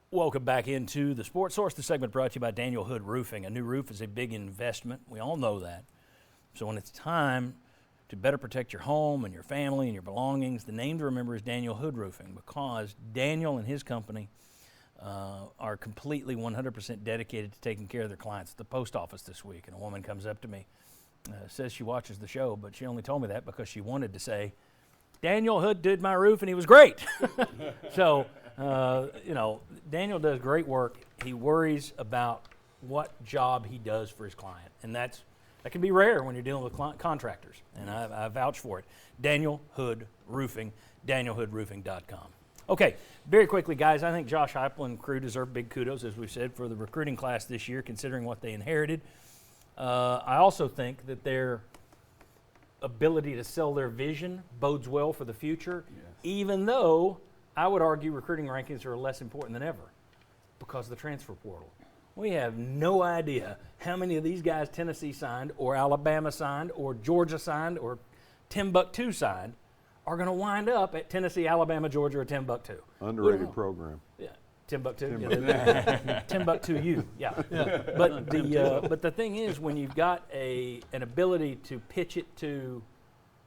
Welcome back into the Sports Source. The segment brought to you by Daniel Hood Roofing. A new roof is a big investment. We all know that. So when it's time to better protect your home and your family and your belongings, the name to remember is Daniel Hood Roofing, because Daniel and his company are completely 100% dedicated to taking care of their clients. At the post office this week, and a woman comes up to me, says she watches the show, but she only told me that because she wanted to say, Daniel Hood did my roof and he was great. So, Daniel does great work. He worries about what job he does for his client, and that can be rare when you're dealing with contractors, and I vouch for it. Daniel Hood Roofing, danielhoodroofing.com. Okay, very quickly, guys, I think Josh Heupel and crew deserve big kudos, as we've said, for the recruiting class this year, considering what they inherited. I also think that their ability to sell their vision bodes well for the future, even though I would argue recruiting rankings are less important than ever because of the transfer portal. We have no idea how many of these guys Tennessee signed or Alabama signed or Georgia signed or Timbuktu signed are going to wind up at Tennessee, Alabama, Georgia, or Timbuktu. Underrated program. Yeah, Timbuktu. Timbuktu U. Yeah. But the thing is, when you've got an ability to pitch it to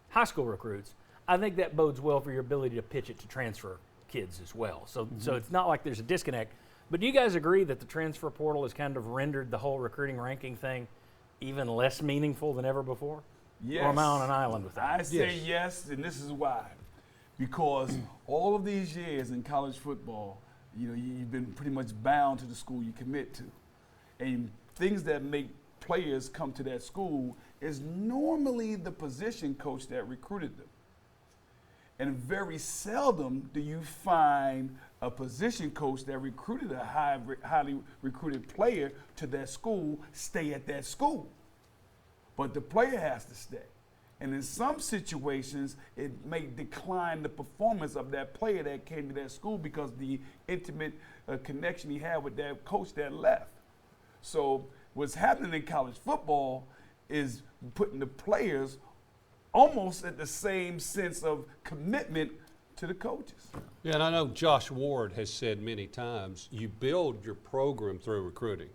high school recruits, I think that bodes well for your ability to pitch it to transfer kids as well. So it's not like there's a disconnect. But do you guys agree that the transfer portal has kind of rendered the whole recruiting ranking thing even less meaningful than ever before? Yes. Or am I on an island with that? I say yes, and this is why. Because all of these years in college football, you've been pretty much bound to the school you commit to. And things that make players come to that school is normally the position coach that recruited them. And very seldom do you find a position coach that recruited a highly recruited player to that school stay at that school. But the player has to stay. And in some situations, it may decline the performance of that player that came to that school because the intimate connection he had with that coach that left. So what's happening in college football is putting the players almost at the same sense of commitment to the coaches. Yeah, and I know Josh Ward has said many times, you build your program through recruiting.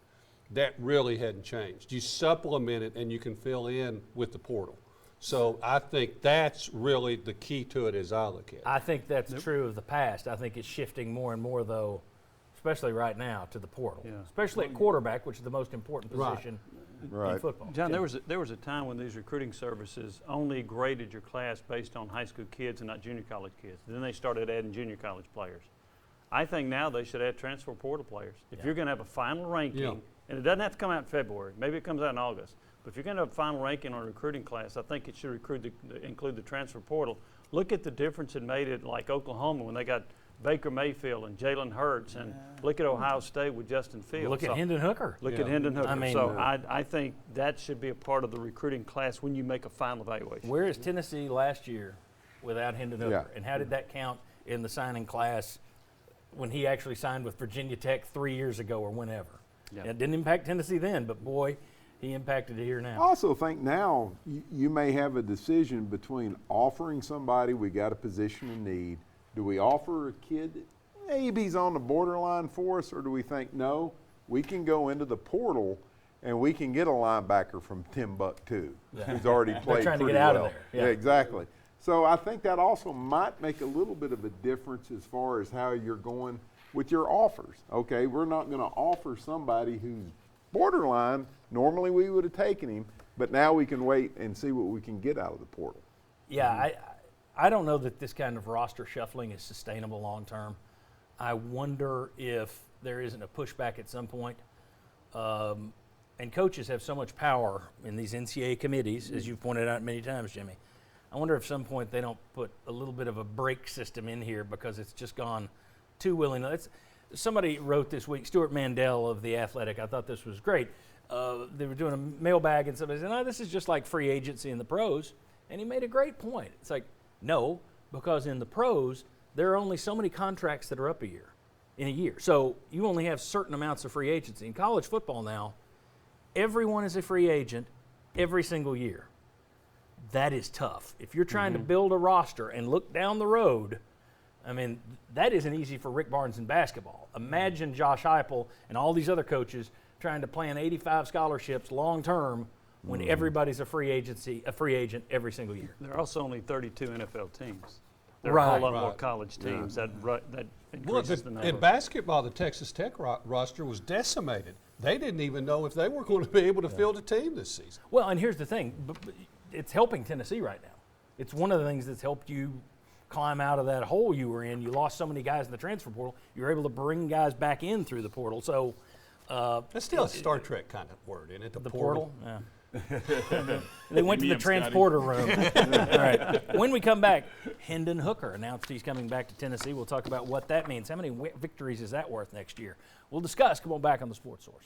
That really hadn't changed. You supplement it and you can fill in with the portal. So I think that's really the key to it as I look at it. I think that's true of the past. I think it's shifting more and more, though, especially right now, to the portal, especially at quarterback, which is the most important position in football. John, there was a time when these recruiting services only graded your class based on high school kids and not junior college kids. Then they started adding junior college players. I think now they should add transfer portal players. If you're going to have a final ranking, and it doesn't have to come out in February, maybe it comes out in August, but if you're going to have a final ranking on a recruiting class, I think it should include the transfer portal. Look at the difference it made at like Oklahoma when they got Baker Mayfield and Jalen Hurts, and look at Ohio State with Justin Fields. Look at Hendon Hooker. Look at Hendon Hooker. I think that should be a part of the recruiting class when you make a final evaluation. Where is Tennessee last year without Hendon Hooker? And how did that count in the signing class when he actually signed with Virginia Tech 3 years ago or whenever? It didn't impact Tennessee then, but boy, he impacted it here now. I also think now you may have a decision between offering somebody, we got a position in need. Do we offer a kid that maybe he's on the borderline for us, or do we think, no, we can go into the portal and we can get a linebacker from Timbuktu who's already played trying to pretty get out well. of there. Yeah, exactly. So I think that also might make a little bit of a difference as far as how you're going with your offers. Okay, we're not going to offer somebody who's borderline. Normally we would have taken him, but now we can wait and see what we can get out of the portal. Yeah, I don't know that this kind of roster shuffling is sustainable long term. I wonder if there isn't a pushback at some point. And coaches have so much power in these NCAA committees, as you've pointed out many times, Jimmy. I wonder if at some point they don't put a little bit of a brake system in here because it's just gone too willy-nilly. Somebody wrote this week, Stuart Mandel of The Athletic. I thought this was great. They were doing a mailbag and somebody said, no, this is just like free agency in the pros. And he made a great point. It's like, no, because in the pros, there are only so many contracts that are up in a year. So you only have certain amounts of free agency. In college football now, everyone is a free agent every single year. That is tough. If you're trying to build a roster and look down the road, I mean, that isn't easy for Rick Barnes in basketball. Imagine Josh Heupel and all these other coaches trying to plan 85 scholarships long term when everybody's a free agent every single year. There are also only 32 NFL teams. There are Right. a whole lot more Right. college teams. That Well, increases the number. in basketball, the Texas Tech roster was decimated. They didn't even know if they were going to be able to field a team this season. Well, and here's the thing, it's helping Tennessee right now. It's one of the things that's helped you climb out of that hole you were in. You lost so many guys in the transfer portal. You were able to bring guys back in through the portal. So That's still a Star Trek kind of word, isn't it? the portal. Yeah. They went to the transporter room. All right. When we come back, Hendon Hooker announced he's coming back to Tennessee. We'll talk about what that means. How many victories is that worth next year? We'll discuss. Come on back on the Sports Source.